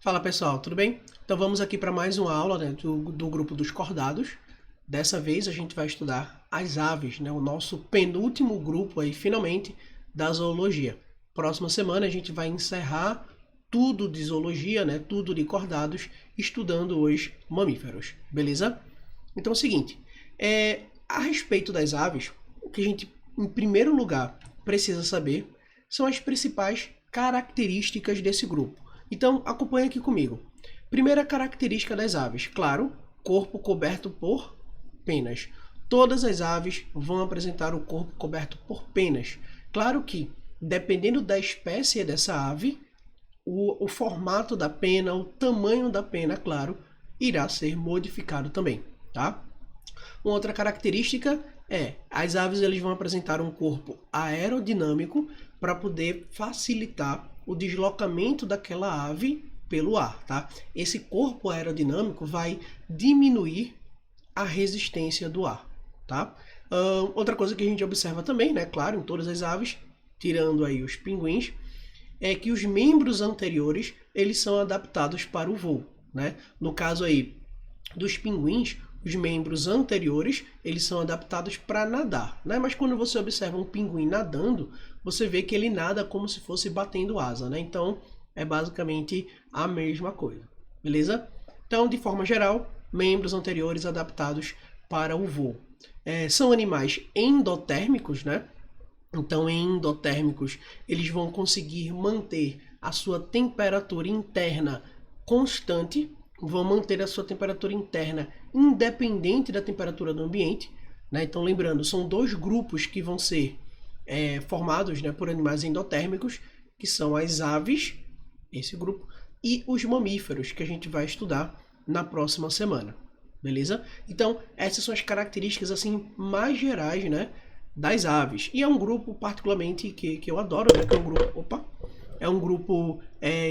Fala pessoal, tudo bem? Então vamos aqui para mais uma aula, né, do grupo dos cordados. Dessa vez a gente vai estudar as aves, né, o nosso penúltimo grupo aí, finalmente, da zoologia. Próxima semana a gente vai encerrar tudo de zoologia, né, tudo de cordados, estudando os mamíferos, beleza? Então é o seguinte, a respeito das aves, o que a gente, em primeiro lugar, precisa saber são as principais características desse grupo. Então, acompanhe aqui comigo. Primeira característica das aves, claro, corpo coberto por penas. Todas as aves vão apresentar o corpo coberto por penas. Claro que, dependendo da espécie dessa ave, o formato da pena, o tamanho da pena, claro, irá ser modificado também, tá? Uma outra característica as aves eles vão apresentar um corpo aerodinâmico para poder facilitar o deslocamento daquela ave pelo ar, tá? Esse corpo aerodinâmico vai diminuir a resistência do ar, tá? Outra coisa que a gente observa também, né, claro, em todas as aves, tirando aí os pinguins, é que os membros anteriores eles são adaptados para o voo, né? No caso aí dos pinguins, os membros anteriores eles são adaptados para nadar, né? Mas quando você observa um pinguim nadando, você vê que ele nada como se fosse batendo asa, né? Então é basicamente a mesma coisa, beleza? Então, de forma geral, membros anteriores adaptados para o voo. São animais endotérmicos, né? Então, em endotérmicos, eles vão conseguir manter a sua temperatura interna constante, vão manter a sua temperatura interna independente da temperatura do ambiente, né? Então, lembrando, são dois grupos que vão ser formados, né, por animais endotérmicos, que são as aves, esse grupo, e os mamíferos, que a gente vai estudar na próxima semana, beleza? Então, essas são as características assim mais gerais, né, das aves. E é um grupo particularmente que eu adoro, né? Que é um grupo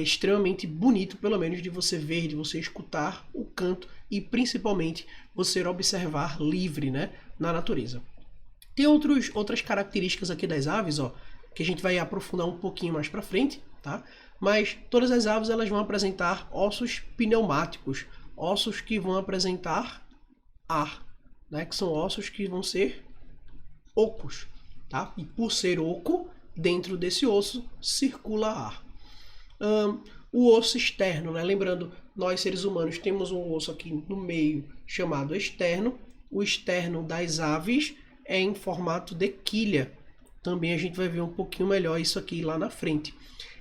extremamente bonito, pelo menos de você ver, de você escutar o canto e principalmente você observar livre, né, na natureza. Tem outras características aqui das aves, ó, que a gente vai aprofundar um pouquinho mais para frente, tá? Mas todas as aves elas vão apresentar ossos pneumáticos, ossos que vão apresentar ar, né? Que são ossos que vão ser ocos, tá? E por ser oco, dentro desse osso circula ar. O osso externo, né? Lembrando, nós seres humanos temos um osso aqui no meio chamado externo. O externo das aves é em formato de quilha. Também a gente vai ver um pouquinho melhor isso aqui lá na frente.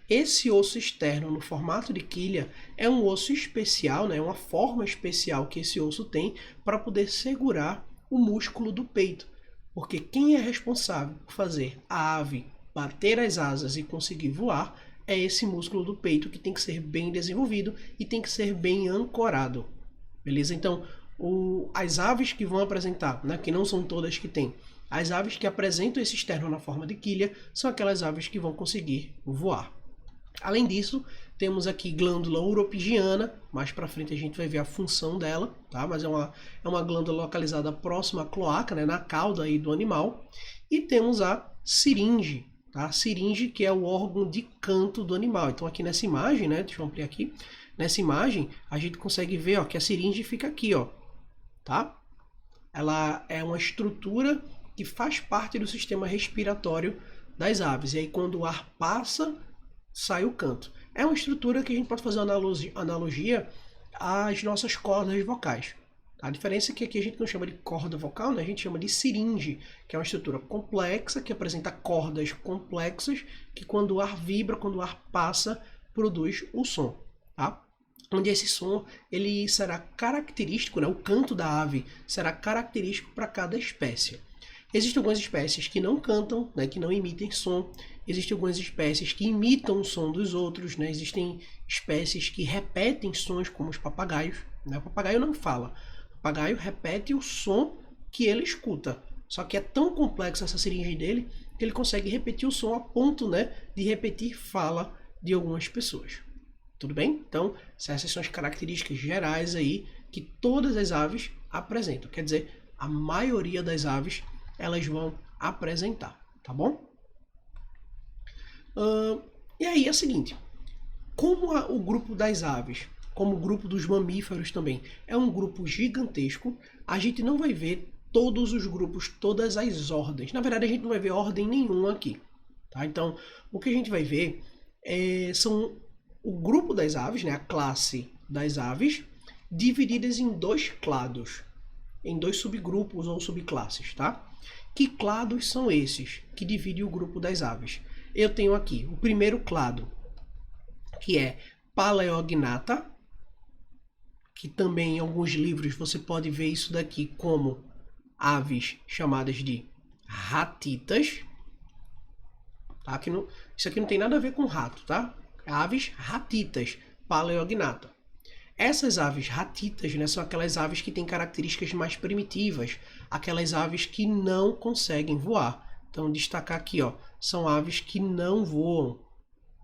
Esse osso externo no formato de quilha é um osso especial, né? Uma forma especial que esse osso tem para poder segurar o músculo do peito. Porque quem é responsável por fazer a ave bater as asas e conseguir voar é esse músculo do peito que tem que ser bem desenvolvido e tem que ser bem ancorado. Beleza? Então, as aves que vão apresentar, né, que não são todas que têm, as aves que apresentam esse externo na forma de quilha são aquelas aves que vão conseguir voar. Além disso, temos aqui glândula uropigiana, mais para frente a gente vai ver a função dela, tá? Mas é uma glândula localizada próxima à cloaca, né, na cauda aí do animal. E temos a siringe, tá? A siringe que é o órgão de canto do animal. Então aqui nessa imagem, né, deixa eu ampliar aqui, nessa imagem a gente consegue ver, ó, que a siringe fica aqui, ó, tá? Ela é uma estrutura que faz parte do sistema respiratório das aves. E aí quando o ar passa, sai o canto. É uma estrutura que a gente pode fazer uma analogia às nossas cordas vocais. A diferença é que aqui a gente não chama de corda vocal, né? A gente chama de siringe, que é uma estrutura complexa, que apresenta cordas complexas, que quando o ar vibra, quando o ar passa, produz o som. Tá? Onde esse som ele será característico, né? O canto da ave será característico para cada espécie. Existem algumas espécies que não cantam, né, que não emitem som. Existem algumas espécies que imitam o som dos outros, né? Existem espécies que repetem sons, como os papagaios, né? O papagaio não fala. O papagaio repete o som que ele escuta. Só que é tão complexa essa seringe dele que ele consegue repetir o som a ponto, né, de repetir fala de algumas pessoas. Tudo bem? Então, essas são as características gerais aí que todas as aves apresentam. Quer dizer, a maioria das aves elas vão apresentar, tá bom? E aí é o seguinte, Como o grupo das aves, como o grupo dos mamíferos também, é um grupo gigantesco, a gente não vai ver todos os grupos, todas as ordens. Na verdade, a gente não vai ver ordem nenhuma aqui. Tá? Então, o que a gente vai ver são o grupo das aves, né, a classe das aves, divididas em dois clados, em dois subgrupos ou subclasses. Tá? Que clados são esses que dividem o grupo das aves? Eu tenho aqui o primeiro clado, que é Paleognata, que também em alguns livros você pode ver isso daqui como aves chamadas de ratitas. Tá? Isso aqui não tem nada a ver com rato, tá? Aves ratitas, Paleognata. Essas aves ratitas, né, são aquelas aves que têm características mais primitivas, aquelas aves que não conseguem voar. Então, destacar aqui, ó, são aves que não voam.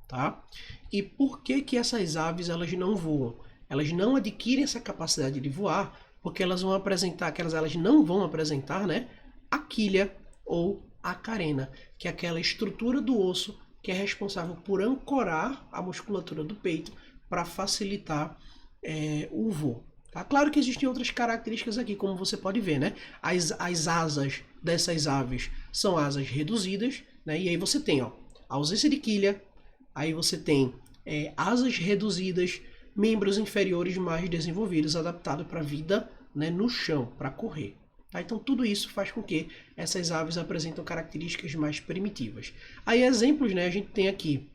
Tá? E por que essas aves elas não voam? Elas não adquirem essa capacidade de voar porque elas não vão apresentar, né, a quilha ou a carena, que é aquela estrutura do osso que é responsável por ancorar a musculatura do peito para facilitar o voo. Tá? Claro que existem outras características aqui, como você pode ver, né? As asas dessas aves são asas reduzidas, né? E aí você tem, ó, a ausência de quilha. Aí você tem asas reduzidas, membros inferiores mais desenvolvidos, adaptados para a vida, né, no chão, para correr. Tá? Então tudo isso faz com que essas aves apresentem características mais primitivas. Aí exemplos, né, a gente tem aqui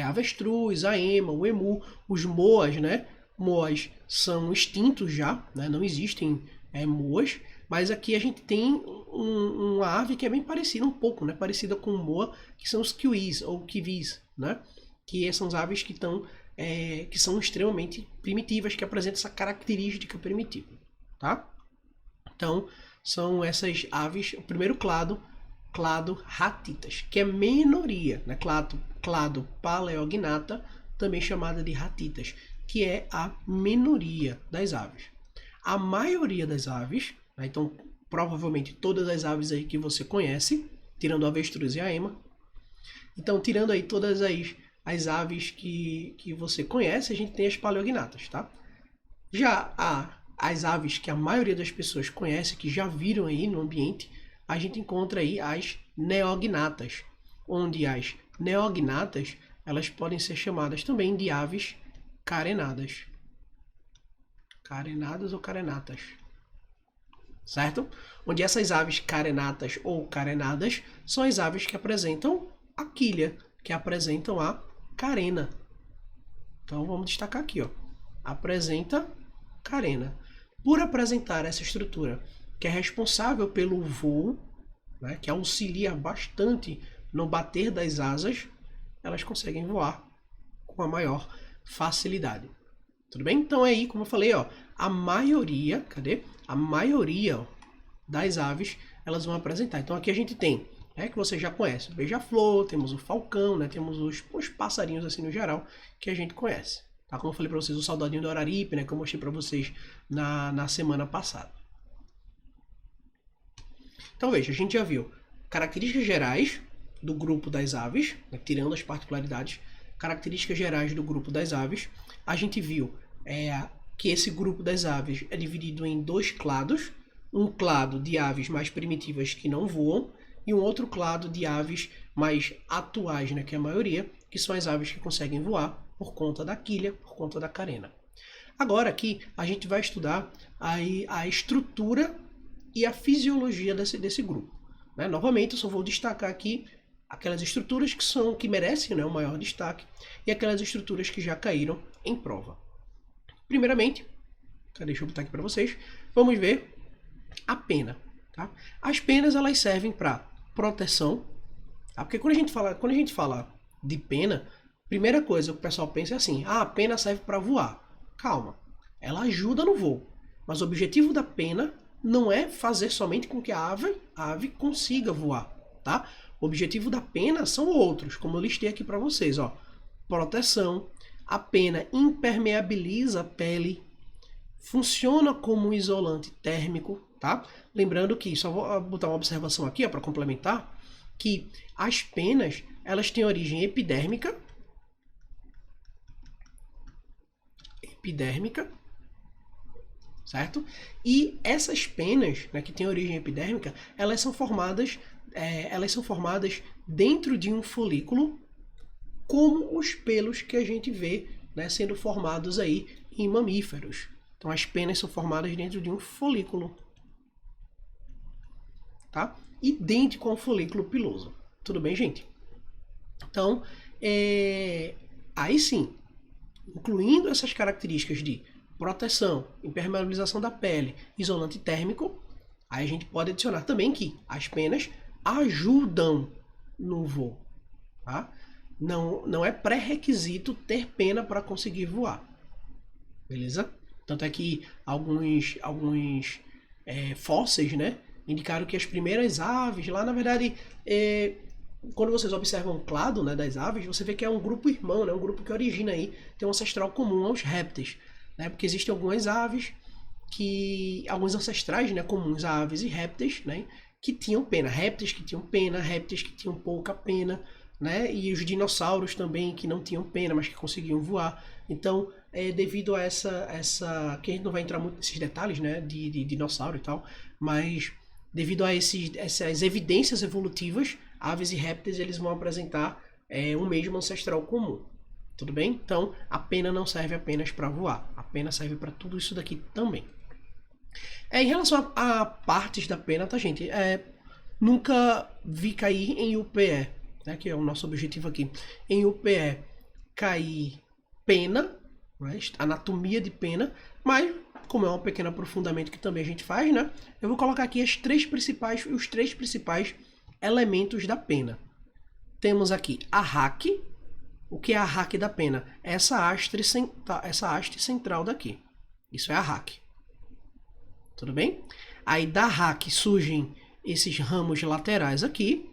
avestruz, a ema, o emu, os moas, né? Moas são extintos já, né? Não existem moas, mas aqui a gente tem uma ave que é bem parecida, um pouco, né? Parecida com moa, que são os kiwis ou kiwis, né? Que são as aves que são extremamente primitivas, que apresentam essa característica primitiva, tá? Então, são essas aves, o primeiro clado ratitas, que é minoria, né? Clado Paleognata, também chamada de ratitas, que é a minoria das aves. A maioria das aves, né? Então provavelmente todas as aves aí que você conhece, tirando a avestruz e a ema. Então, tirando aí todas as aves que você conhece, a gente tem as paleognatas, tá? Já as aves que a maioria das pessoas conhece, que já viram aí no ambiente, a gente encontra aí as neognatas, onde as neognatas, elas podem ser chamadas também de aves carenadas. Carenadas ou carenatas. Certo? Onde essas aves carenatas ou carenadas são as aves que apresentam a quilha, que apresentam a carena. Então vamos destacar aqui, ó. Apresenta carena. Por apresentar essa estrutura que é responsável pelo voo, né, que auxilia bastante no bater das asas, elas conseguem voar com a maior facilidade. Tudo bem? Então aí, como eu falei, ó, a maioria, cadê? A maioria, ó, das aves, elas vão apresentar. Então aqui a gente tem, que você já conhece, o beija-flor, temos o falcão, né, temos os passarinhos assim no geral que a gente conhece. Tá? Como eu falei para vocês, o soldadinho do Araripe, né, que eu mostrei para vocês na semana passada. Então veja, a gente já viu características gerais do grupo das aves, né, tirando as particularidades, características gerais do grupo das aves. A gente viu que esse grupo das aves é dividido em dois clados, um clado de aves mais primitivas que não voam e um outro clado de aves mais atuais, né, que é a maioria, que são as aves que conseguem voar por conta da quilha, por conta da carena. Agora aqui a gente vai estudar a estrutura e a fisiologia desse grupo. Né? Novamente, eu só vou destacar aqui aquelas estruturas que merecem, né, o maior destaque e aquelas estruturas que já caíram em prova. Primeiramente, deixa eu botar aqui para vocês, vamos ver a pena. Tá? As penas elas servem para proteção, tá? Porque quando a gente fala de pena, primeira coisa que o pessoal pensa é assim, a pena serve para voar. Calma, ela ajuda no voo, mas o objetivo da pena não é fazer somente com que a ave consiga voar, tá? O objetivo da pena são outros, como eu listei aqui para vocês, ó. Proteção, a pena impermeabiliza a pele, funciona como um isolante térmico, tá? Lembrando que, só vou botar uma observação aqui para complementar, que as penas, elas têm origem epidérmica epidérmica, certo? E essas penas, né, que têm origem epidérmica, elas são formadas dentro de um folículo, como os pelos que a gente vê, né, sendo formados aí em mamíferos. Então as penas são formadas dentro de um folículo, tá? Idêntico ao folículo piloso. Tudo bem, gente? Então, aí sim, incluindo essas características de proteção, impermeabilização da pele, isolante térmico, aí a gente pode adicionar também que as penas ajudam no voo, tá? Não é pré-requisito ter pena para conseguir voar, beleza? Tanto é que alguns fósseis, né, indicaram que as primeiras aves lá, na verdade, quando vocês observam o clado, né, das aves, você vê que é um grupo irmão, né, um grupo que origina aí, tem um ancestral comum aos répteis, né, porque existem algumas aves alguns ancestrais, né, comuns a aves e répteis, né, que tinham pena, répteis que tinham pouca pena, né, e os dinossauros também que não tinham pena, mas que conseguiam voar. Então, devido a essa que a gente não vai entrar muito nesses detalhes, né, de dinossauro e tal, mas devido a essas evidências evolutivas, aves e répteis eles vão apresentar um mesmo ancestral comum. Tudo bem? Então, a pena não serve apenas para voar. A pena serve para tudo isso daqui também. Em relação a partes da pena, tá, gente? Nunca vi cair em UPE, né, que é o nosso objetivo aqui. Em UPE, cair pena, né, anatomia de pena, mas como é um pequeno aprofundamento que também a gente faz, né? Eu vou colocar aqui os três principais elementos da pena. Temos aqui a haque. O que é a haque da pena? Essa haste central daqui. Isso é a haque. Tudo bem? Aí da haque surgem esses ramos laterais aqui,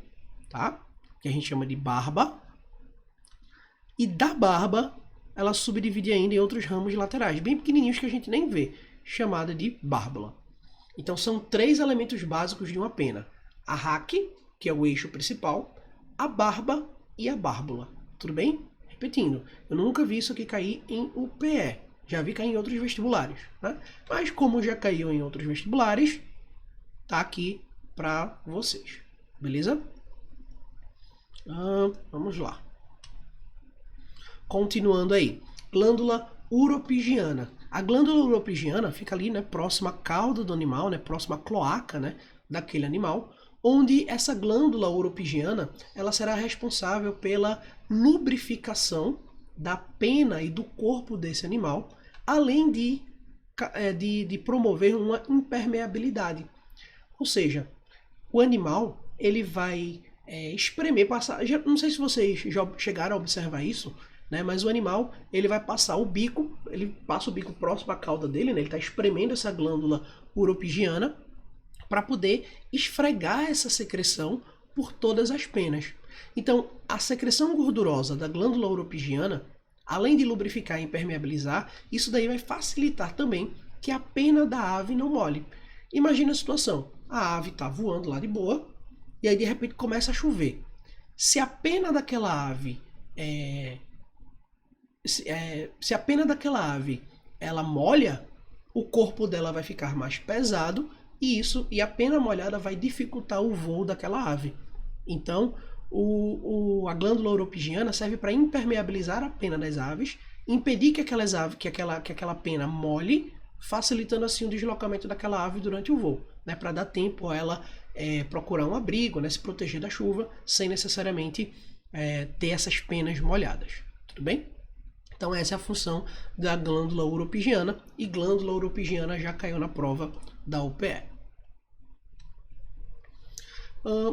tá? Que a gente chama de barba. E da barba, ela subdivide ainda em outros ramos laterais, bem pequenininhos que a gente nem vê, chamada de bárbula. Então são três elementos básicos de uma pena: a haque, que é o eixo principal, a barba e a bárbula. Tudo bem? Repetindo, eu nunca vi isso aqui cair em UPE. Já vi cair em outros vestibulares, né? Mas como já caiu em outros vestibulares, tá aqui para vocês. Beleza? Vamos lá. Continuando aí. Glândula uropigiana. A glândula uropigiana fica ali, né, próxima à cauda do animal, né, próxima à cloaca, né, daquele animal, onde essa glândula uropigiana ela será responsável pela lubrificação da pena e do corpo desse animal, além de promover uma impermeabilidade. Ou seja, o animal ele vai espremer, passar. Não sei se vocês já chegaram a observar isso, né? Mas o animal ele vai passar o bico, ele passa o bico próximo à cauda dele, né? Ele está espremendo essa glândula uropigiana para poder esfregar essa secreção por todas as penas. Então, a secreção gordurosa da glândula uropigiana, além de lubrificar e impermeabilizar, isso daí vai facilitar também que a pena da ave não molhe. Imagina a situação: a ave está voando lá de boa e aí de repente começa a chover. Se a pena daquela ave se a pena daquela ave ela molha, o corpo dela vai ficar mais pesado e a pena molhada vai dificultar o voo daquela ave. Então, a glândula uropigiana serve para impermeabilizar a pena das aves, impedir que aquela pena molhe, facilitando assim o deslocamento daquela ave durante o voo, né, para dar tempo a ela procurar um abrigo, né, se proteger da chuva, sem necessariamente ter essas penas molhadas. Tudo bem? Então essa é a função da glândula uropigiana, e glândula uropigiana já caiu na prova da UPE.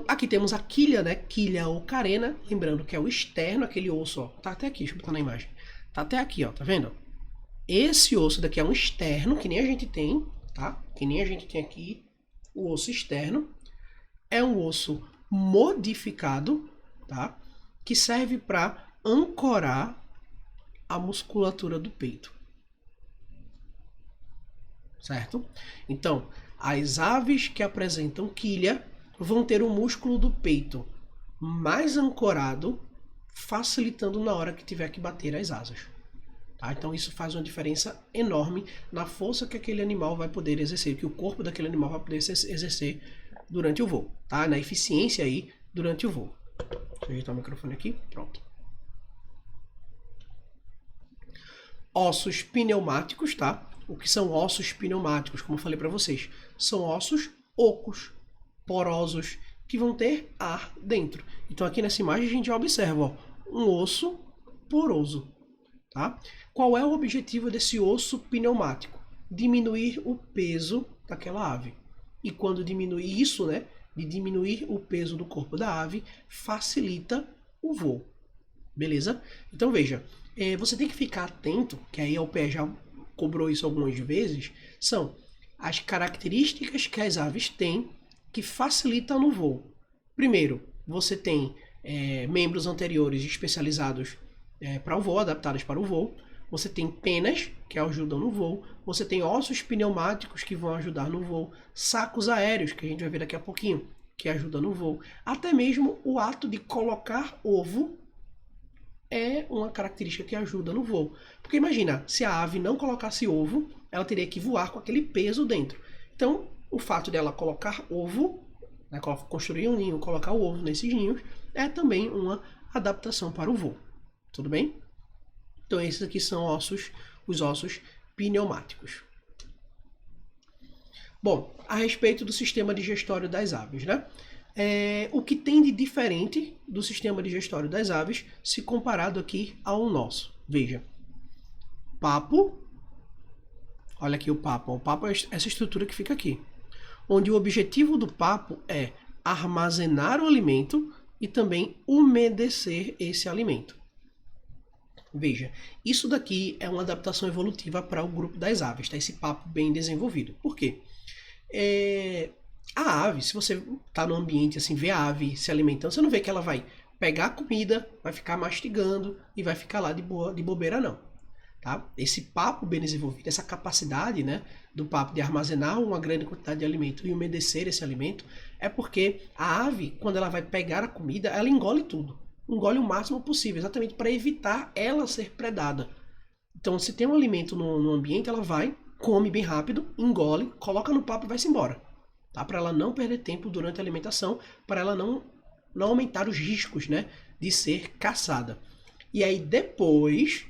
Aqui temos a quilha, né? Quilha ou carena, lembrando que é o externo, aquele osso, ó, tá até aqui, deixa eu botar na imagem. Tá até aqui, ó, tá vendo? Esse osso daqui é um externo, que nem a gente tem, tá? Que nem a gente tem aqui, o osso externo. É um osso modificado, tá? Que serve para ancorar a musculatura do peito. Certo? Então, as aves que apresentam quilha vão ter o músculo do peito mais ancorado, facilitando na hora que tiver que bater as asas. Tá? Então isso faz uma diferença enorme na força que aquele animal vai poder exercer, que o corpo daquele animal vai poder exercer durante o voo, tá? Na eficiência aí durante o voo. Deixa eu ajeitar o microfone aqui, pronto. Ossos pneumáticos, tá? O que são ossos pneumáticos? Como eu falei para vocês, são ossos ocos, porosos, que vão ter ar dentro. Então aqui nessa imagem a gente já observa, ó, um osso poroso, tá? Qual é o objetivo desse osso pneumático? Diminuir o peso daquela ave. E quando diminui isso, né, de diminuir o peso do corpo da ave, facilita o voo. Beleza? Então veja, você tem que ficar atento, que aí a UPE já cobrou isso algumas vezes, são as características que as aves têm que facilitam no voo. Primeiro, você tem membros anteriores especializados para o voo, adaptados para o voo. Você tem penas, que ajudam no voo. Você tem ossos pneumáticos, que vão ajudar no voo. Sacos aéreos, que a gente vai ver daqui a pouquinho, que ajudam no voo. Até mesmo o ato de colocar ovo é uma característica que ajuda no voo. Porque imagina, se a ave não colocasse ovo, ela teria que voar com aquele peso dentro. Então, o fato dela colocar ovo, né, construir um ninho, colocar o ovo nesses ninhos, é também uma adaptação para o voo. Tudo bem? Então esses aqui são os ossos pneumáticos. Bom, a respeito do sistema digestório das aves, né? O que tem de diferente do sistema digestório das aves se comparado aqui ao nosso? Veja, papo, olha aqui o papo. O papo é essa estrutura que fica aqui, onde o objetivo do papo é armazenar o alimento e também umedecer esse alimento. Veja, isso daqui é uma adaptação evolutiva para o grupo das aves, tá? Esse papo bem desenvolvido. Por quê? A ave, se você está no ambiente assim, vê a ave se alimentando, você não vê que ela vai pegar a comida, vai ficar mastigando e vai ficar lá de bobeira, não. Tá? Esse papo bem desenvolvido, essa capacidade, né, do papo de armazenar uma grande quantidade de alimento e umedecer esse alimento, é porque a ave, quando ela vai pegar a comida, ela engole tudo. Engole o máximo possível, exatamente para evitar ela ser predada. Então, se tem um alimento no ambiente, ela vai, come bem rápido, engole, coloca no papo e vai-se embora. Tá? Para ela não perder tempo durante a alimentação, para ela não aumentar os riscos, né, de ser caçada. E aí depois,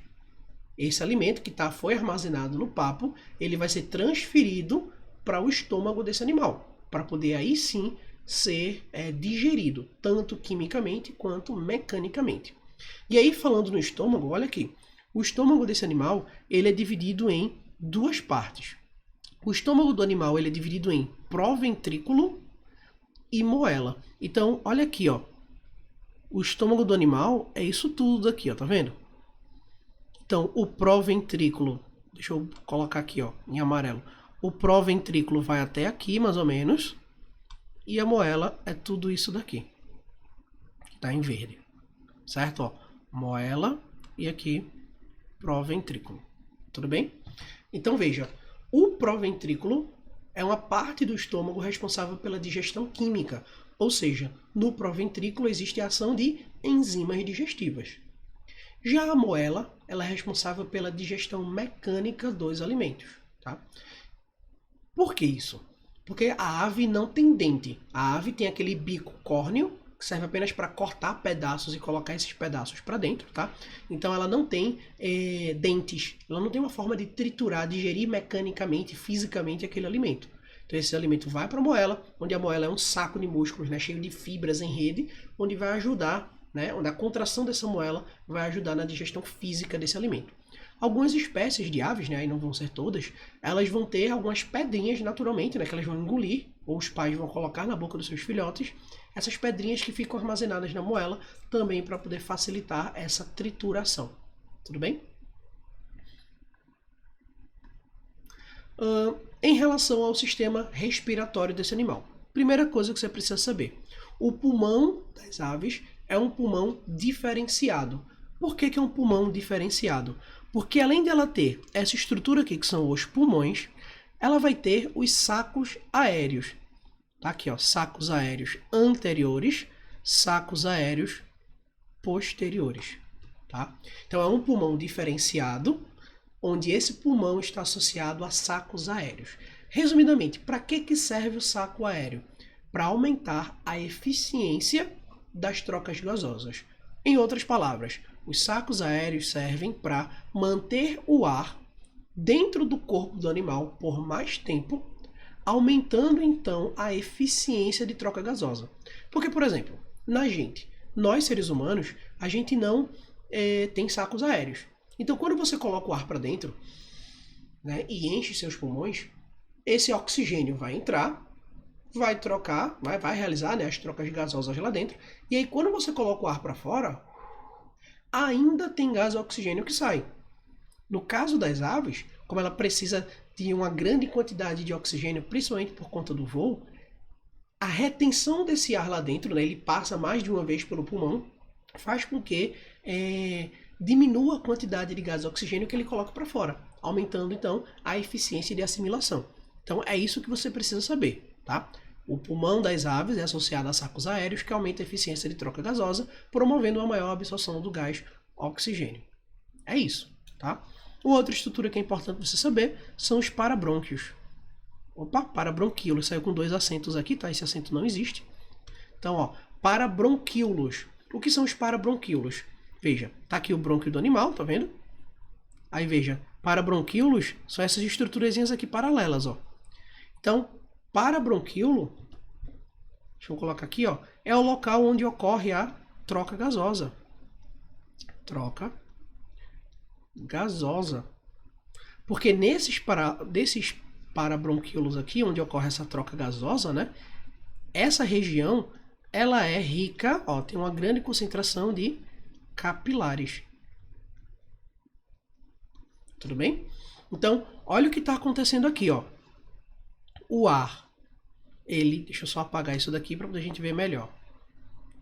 esse alimento que foi armazenado no papo, ele vai ser transferido para o estômago desse animal, para poder aí sim ser digerido, tanto quimicamente quanto mecanicamente. E aí, falando no estômago, olha aqui, o estômago desse animal ele é dividido em duas partes. O estômago do animal ele é dividido em proventrículo e moela. Então, olha aqui, ó, o estômago do animal é isso tudo aqui, ó, tá vendo? Então, o proventrículo, deixa eu colocar aqui, ó, em amarelo. O proventrículo vai até aqui, mais ou menos. E a moela é tudo isso daqui, que tá em verde. Certo? Ó, moela e aqui proventrículo. Tudo bem? Então, veja. O proventrículo é uma parte do estômago responsável pela digestão química. Ou seja, no proventrículo existe a ação de enzimas digestivas. Já a moela, ela é responsável pela digestão mecânica dos alimentos. Tá? Por que isso? Porque a ave não tem dente. A ave tem aquele bico córneo, que serve apenas para cortar pedaços e colocar esses pedaços para dentro, tá? Então ela não tem dentes. Ela não tem uma forma de triturar, digerir mecanicamente, fisicamente aquele alimento. Então esse alimento vai para a moela, onde a moela é um saco de músculos, né, cheio de fibras em rede, onde vai ajudar, né, onde a contração dessa moela vai ajudar na digestão física desse alimento. Algumas espécies de aves, né, aí não vão ser todas, elas vão ter algumas pedrinhas naturalmente, né, que elas vão engolir, ou os pais vão colocar na boca dos seus filhotes, essas pedrinhas que ficam armazenadas na moela, também para poder facilitar essa trituração. Tudo bem? Em relação ao sistema respiratório desse animal, primeira coisa que você precisa saber, o pulmão das aves é um pulmão diferenciado. Por que é um pulmão diferenciado? Porque além dela ter essa estrutura aqui, que são os pulmões, ela vai ter os sacos aéreos. Tá aqui, ó, sacos aéreos anteriores, sacos aéreos posteriores. Tá? Então é um pulmão diferenciado, onde esse pulmão está associado a sacos aéreos. Resumidamente, para que serve o saco aéreo? Para aumentar a eficiência das trocas gasosas. Em outras palavras, os sacos aéreos servem para manter o ar dentro do corpo do animal por mais tempo, aumentando então a eficiência de troca gasosa. Porque, por exemplo, nós seres humanos, a gente não tem sacos aéreos. Então, quando você coloca o ar para dentro, né, e enche seus pulmões, esse oxigênio vai entrar, vai trocar, vai realizar, né, as trocas gasosas lá dentro, e aí quando você coloca o ar para fora, ainda tem gás oxigênio que sai. No caso das aves, como ela precisa de uma grande quantidade de oxigênio, principalmente por conta do voo, a retenção desse ar lá dentro, né, ele passa mais de uma vez pelo pulmão, faz com que diminua a quantidade de gás oxigênio que ele coloca para fora, aumentando então a eficiência de assimilação. Então é isso que você precisa saber, tá? O pulmão das aves é associado a sacos aéreos que aumenta a eficiência de troca gasosa, promovendo uma maior absorção do gás oxigênio. É isso, tá? Outra estrutura que é importante você saber são os parabrônquios. Opa, parabronquíolos, saiu com 2 acentos aqui, tá? Esse acento não existe. Então, ó, parabronquíolos. O que são os parabronquíolos? Veja, tá aqui o brônquio do animal, tá vendo? Aí veja, parabronquíolos são essas estruturazinhas aqui paralelas, ó. Então, parabronquíolo, deixa eu colocar aqui, ó, é o local onde ocorre a troca gasosa. Troca gasosa. Porque desses parabronquíolos aqui, onde ocorre essa troca gasosa, né? Essa região, ela é rica, ó, tem uma grande concentração de capilares. Tudo bem? Então, olha o que está acontecendo aqui, ó. O ar, deixa eu só apagar isso daqui para a gente ver melhor.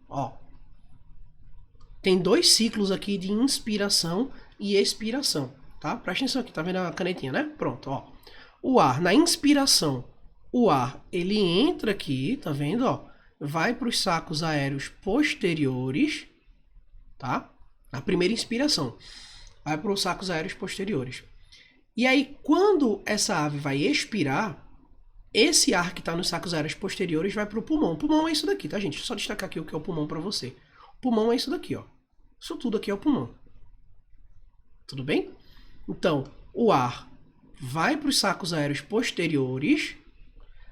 Ó, tem 2 ciclos aqui de inspiração e expiração, tá? Presta atenção aqui, tá vendo a canetinha, né? Pronto, ó. O ar, na inspiração, o ar, ele entra aqui, tá vendo, ó? Vai para os sacos aéreos posteriores, tá? A primeira inspiração vai para os sacos aéreos posteriores. E aí, quando essa ave vai expirar, esse ar que está nos sacos aéreos posteriores vai para o pulmão. O pulmão é isso daqui, tá, gente? Deixa eu só destacar aqui o que é o pulmão para você. O pulmão é isso daqui, ó. Isso tudo aqui é o pulmão. Tudo bem? Então, o ar vai para os sacos aéreos posteriores.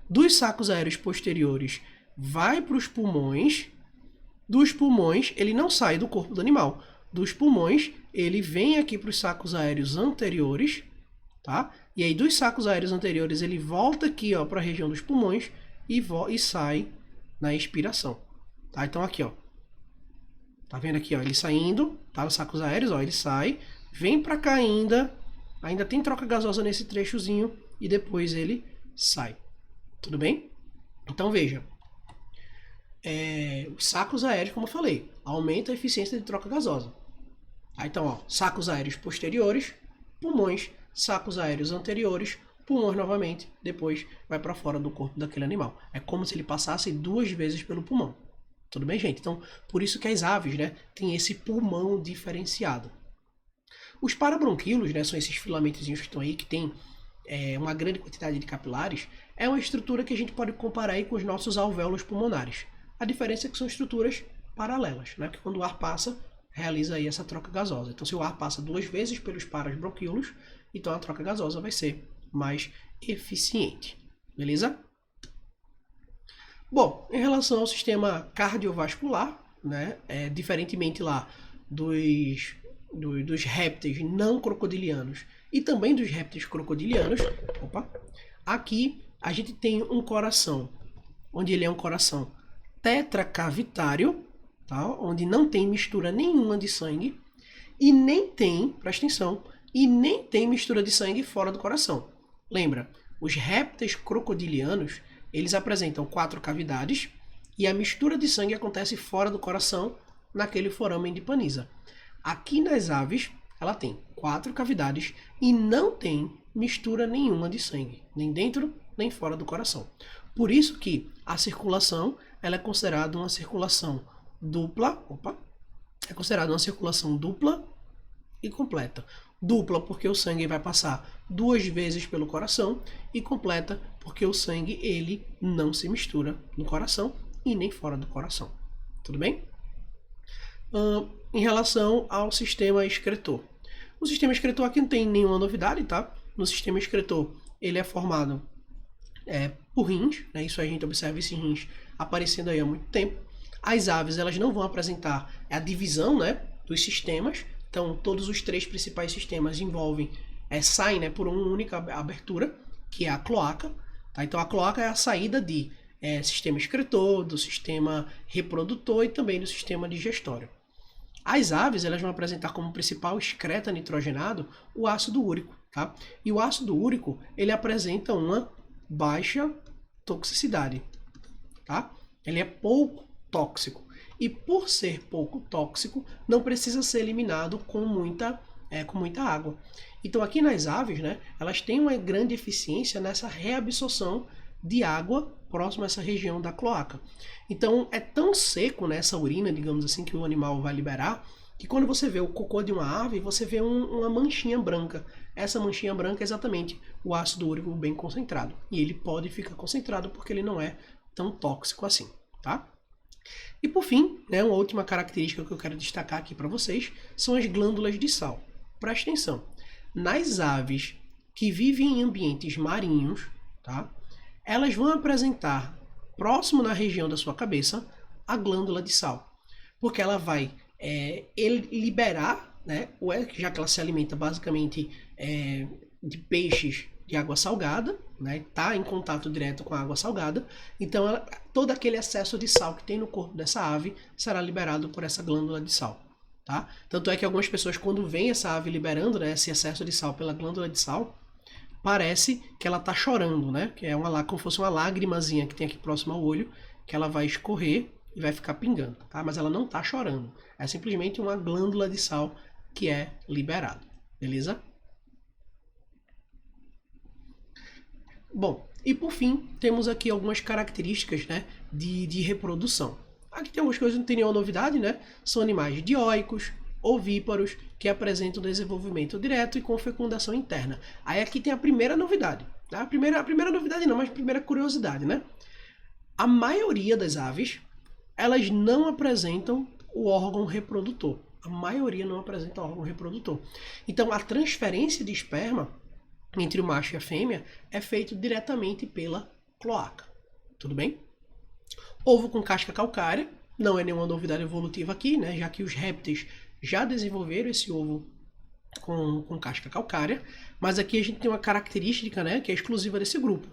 Dos sacos aéreos posteriores, vai para os pulmões. Dos pulmões, ele não sai do corpo do animal. Dos pulmões, ele vem aqui para os sacos aéreos anteriores, tá? E aí, dos sacos aéreos anteriores, ele volta aqui, ó, para a região dos pulmões e sai na expiração, tá? Então, aqui, ó. Tá vendo aqui, ó, ele saindo, tá? Os sacos aéreos, ó, ele sai, vem para cá ainda tem troca gasosa nesse trechozinho e depois ele sai. Tudo bem? Então, veja. Os sacos aéreos, como eu falei, aumenta a eficiência de troca gasosa. Então, ó, sacos aéreos posteriores, pulmões, sacos aéreos anteriores, pulmões novamente, depois vai para fora do corpo daquele animal. É como se ele passasse 2 vezes pelo pulmão. Tudo bem, gente? Então, por isso que as aves, né, têm esse pulmão diferenciado. Os parabronquíolos, né, são esses filamentozinhos que estão aí, que tem uma grande quantidade de capilares. É uma estrutura que a gente pode comparar aí com os nossos alvéolos pulmonares. A diferença é que são estruturas paralelas, né? Porque quando o ar passa, realiza aí essa troca gasosa. Então, se o ar passa 2 vezes pelos parabronquíolos, então a troca gasosa vai ser mais eficiente. Beleza? Bom, em relação ao sistema cardiovascular, né? Diferentemente lá dos répteis não crocodilianos e também dos répteis crocodilianos, aqui a gente tem um coração, onde ele é um coração tetracavitário, tá? Onde não tem mistura nenhuma de sangue e nem tem, presta atenção, e nem tem mistura de sangue fora do coração. Lembra, os répteis crocodilianos, eles apresentam 4 cavidades e a mistura de sangue acontece fora do coração, naquele foramen de Pannisa. Aqui nas aves, ela tem 4 cavidades e não tem mistura nenhuma de sangue, nem dentro nem fora do coração. Por isso que a circulação, ela é considerada uma circulação dupla, é considerada uma circulação dupla e completa. dupla porque o sangue vai passar 2 vezes pelo coração, e completa porque o sangue ele não se mistura no coração e nem fora do coração. Tudo bem? Em relação ao sistema excretor. O sistema excretor aqui não tem nenhuma novidade, tá? No sistema excretor ele é formado por rins, né? Isso a gente observa esses rins aparecendo aí há muito tempo. As aves elas não vão apresentar a divisão, né, dos sistemas. Então todos os 3 principais sistemas saem, né, por uma única abertura, que é a cloaca. Tá? Então a cloaca é a saída de sistema excretor, do sistema reprodutor e também do sistema digestório. As aves elas vão apresentar como principal excreta nitrogenado o ácido úrico. Tá? E o ácido úrico ele apresenta uma baixa toxicidade. Tá? Ele é pouco tóxico. E por ser pouco tóxico, não precisa ser eliminado com muita água. Então aqui nas aves, né, elas têm uma grande eficiência nessa reabsorção de água próximo a essa região da cloaca. Então é tão seco nessa urina, digamos assim, que o animal vai liberar, que quando você vê o cocô de uma ave, você vê uma manchinha branca. Essa manchinha branca é exatamente o ácido úrico bem concentrado. E ele pode ficar concentrado porque ele não é tão tóxico assim, tá? E por fim, né, uma última característica que eu quero destacar aqui para vocês são as glândulas de sal. Presta atenção. Nas aves que vivem em ambientes marinhos, tá, elas vão apresentar, próximo na região da sua cabeça, a glândula de sal. Porque ela vai liberar, né, já que ela se alimenta basicamente de peixes de água salgada, né, tá em contato direto com a água salgada, então todo aquele excesso de sal que tem no corpo dessa ave será liberado por essa glândula de sal. Tá? Tanto é que algumas pessoas, quando veem essa ave liberando, né, esse excesso de sal pela glândula de sal, parece que ela está chorando, né? Que é como se fosse uma lágrimazinha que tem aqui próximo ao olho, que ela vai escorrer e vai ficar pingando, tá? Mas ela não está chorando. É simplesmente uma glândula de sal que é liberada, beleza? Bom, e por fim, temos aqui algumas características, né, de reprodução. Aqui tem algumas coisas que não tem nenhuma novidade, né? São animais dioicos, ovíparos, que apresentam desenvolvimento direto e com fecundação interna. Aí aqui tem a primeira novidade. Tá? A primeira novidade não, mas a primeira curiosidade, né? A maioria das aves, elas não apresentam o órgão reprodutor. A maioria não apresenta órgão reprodutor. Então a transferência de esperma entre o macho e a fêmea é feito diretamente pela cloaca. Tudo bem? Ovo com casca calcária, não é nenhuma novidade evolutiva aqui, né? Já que os répteis já desenvolveram esse ovo com casca calcária, mas aqui a gente tem uma característica, né, que é exclusiva desse grupo.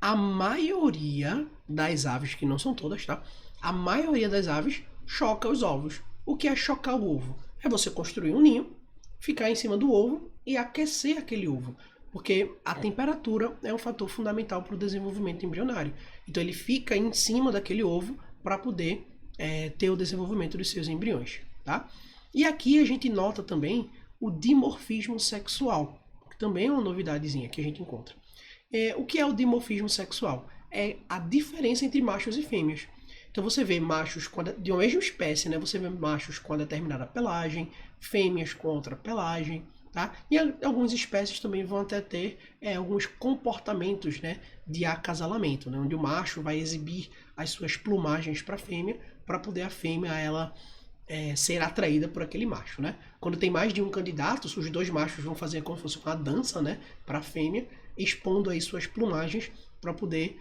A maioria das aves, que não são todas, tá? A maioria das aves choca os ovos. O que é chocar o ovo? É você construir um ninho, ficar em cima do ovo e aquecer aquele ovo. Porque a temperatura é um fator fundamental para o desenvolvimento embrionário. Então ele fica em cima daquele ovo para poder ter o desenvolvimento dos seus embriões. Tá? E aqui a gente nota também o dimorfismo sexual, que também é uma novidadezinha que a gente encontra. O que é o dimorfismo sexual? É a diferença entre machos e fêmeas. Então você vê machos de uma mesma espécie, né? Você vê machos com determinada pelagem, fêmeas com outra pelagem, tá? E algumas espécies também vão até ter alguns comportamentos, né, de acasalamento, né? Onde o macho vai exibir as suas plumagens para a fêmea, para poder a fêmea ela ser atraída por aquele macho, né? Quando tem mais de um candidato, os 2 machos vão fazer como se fosse uma dança, né, para a fêmea, expondo aí suas plumagens para poder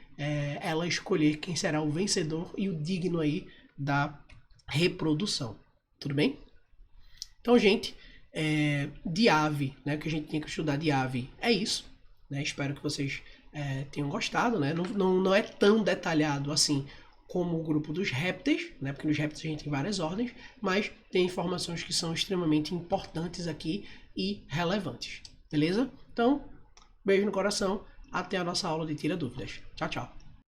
ela escolher quem será o vencedor e o digno aí da reprodução. Tudo bem? Então, gente, de ave, né, que a gente tinha que estudar de ave é isso, né? Espero que vocês tenham gostado, né? Não é tão detalhado assim como o grupo dos répteis, né? Porque nos répteis a gente tem várias ordens, mas tem informações que são extremamente importantes aqui e relevantes, beleza? Então, beijo no coração, até a nossa aula de Tira Dúvidas. Tchau, tchau.